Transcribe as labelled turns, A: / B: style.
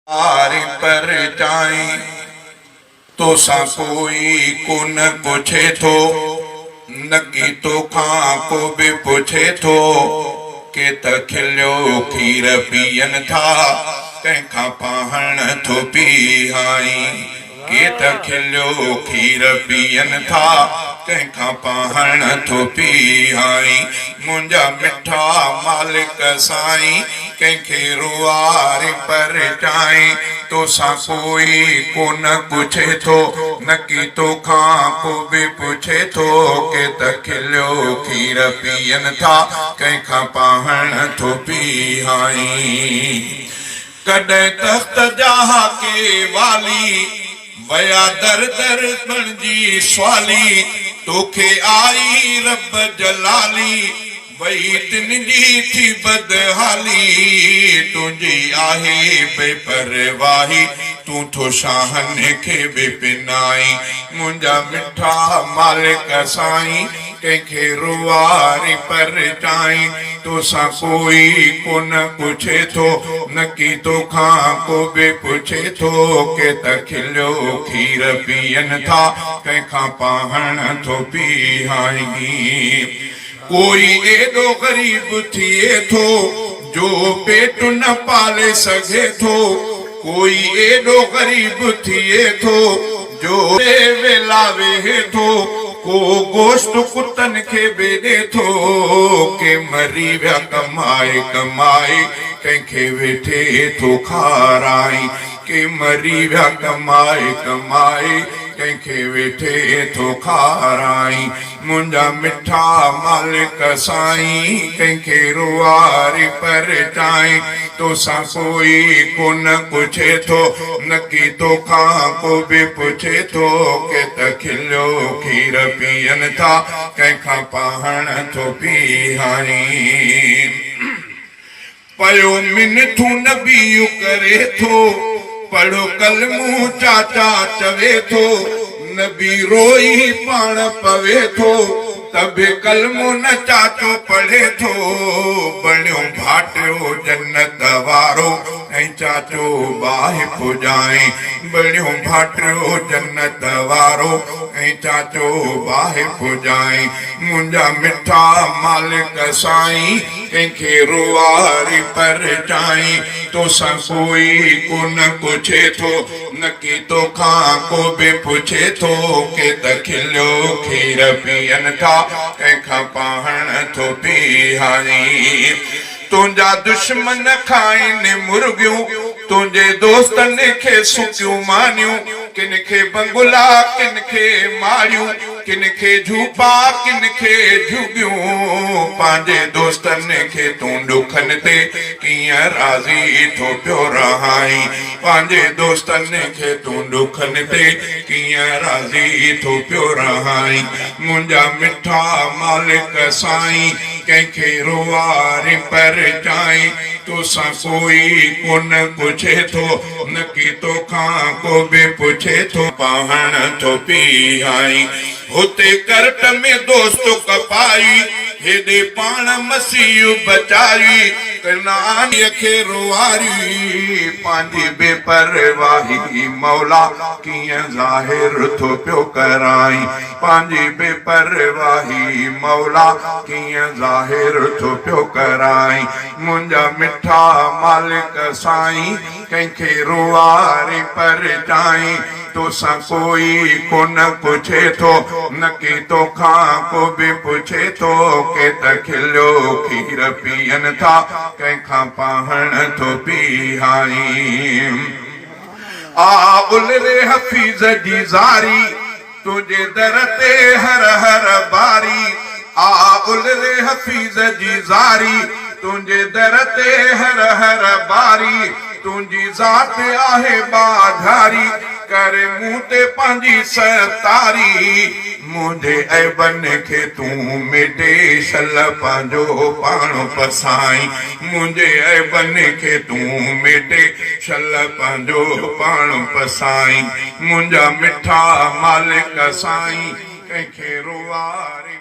A: आरे पर जाई तो सा कोई को न पूछे थो नकी तो खां को भी पूछे थो के त खिलियो खीर पियन था कंहिंखां पाहण थो पीहाई के त खिलियो खीर पियन था कंहिंखां पाहण थो पीहाई मुंहिंजा मिठा मालिक साईं कंहिंखे रुआरे पर चाई तो सा कोई को न पूछे थो न की तो खां को भी पूछे थो के त खिलियो खीर पियन था कंहिंखां पाहण थो पीहाई कॾहिं तख्त जहा के वाली वया दर दर बणजी स्वाली तोखे आई रब जलाली वही तिन जी थी बदहाली तुझी आहे बेपरवाही तू थो शाहन खे बेपिनाई मुंहिंजा मिठा मालिक साईं कंहिंखे रुआरी पर चाई तो सा कोई को न पूछे थो न की तो खां को भी पूछे थो के त खिलियो खीर पियन था कंहिंखां पाहण थो पीहाई कोई एडो गरीब थिए थो जो पेट न पाले सघे थो कोई एडो गरीब थिए थो जो वेला वेहे थो को गोश्त कुतन के बेदे थो के मरी विया कमाए कमाए कंहिंखे वेठे थो खाराई के मरी विया कमाए कमाए कंहिंखे वेठे थो खाराई मुंहिंजा मिठा मालिक साईं कंहिंखे रुआरी पर चाई तो सा कोई को न पूछे थो न की तो खां को भी पूछे थो के त खिलियो खीर पियन था कंहिंखां पाहण थो पीहाई पयो मिनथू नबी करे थो पढ़ो कलमू चाचा चवे थो नबी रोई पाण पवे थो तबे कलमो न चाचो पढ़े थो बणियो भाटियो जन्नत वारो ऐं चाचो बाहि पुॼाए बणियो भाटियो जन्नत वारो ऐं चाचो बाहि पुॼाए मुंहिंजा मिठा मालिक साईं कंहिंखे रुआरी पर चाई तो सा कोई को न पूछे थो न की तो खां को भी पूछे थो के त खिलियो खीर पियन था कंहिंखां पाहण थो पीहाई तुंहिंजा दुश्मन खाइनि मुर्गियूं तुंहिंजे दोस्तनि खे सुकियूं मानियूं किन खे बंगुला किन खे मारियूं किन खे झूपा किन खे झुगियूं पंहिंजे दोस्तनि खे तूं ॾुखनि ते कीअं राज़ी थो पियो रहाई पंहिंजे दोस्तनि खे तूं ॾुखनि ते कीअं राज़ी थो पियो रहाई मुंहिंजा मिठा मालिक साईं कंहिंखे रुआरी पर चाई तो सा कोई को न पूछे थो न की तो खां को भी पूछे थो पाहण थो पीहाई हुते करट में दोस्त कपाई हेॾे पाण मसीह बचाई कनानीअ खे रुआरी पंहिंजी बेपरवाही मौला कीअं ज़ाहिर थो पियो कराई पंहिंजी बेपरवाही मौला कीअं ज़ाहिर थो पियो कराई मुंहिंजा मिठा मालिक साईं कंहिंखे रुआरी पर चाई तो सा कोई को न पूछे थो न की तो खां को भी पूछे थो के त खिलियो खीर पियन था कंहिंखां पाहण थो पीहाई आ उलरे हफीज़ जी ज़ारी तुझे दर ते हर हर बारी आ उलरे हफीज़ जी ज़ारी तुझे दर ते हर हर बारी तुझी ज़ात आहे बाधारी करे मुंह ते पंहिंजी सतारी मुंहिंजे ऐबन खे तूं मिटे छल पंहिंजो पाण पसाई मुंहिंजे ऐबन खे तूं मिटे छल पंहिंजो पाण पसाई मुंहिंजा मिठा मालिक साईं कंहिंखे रुआरी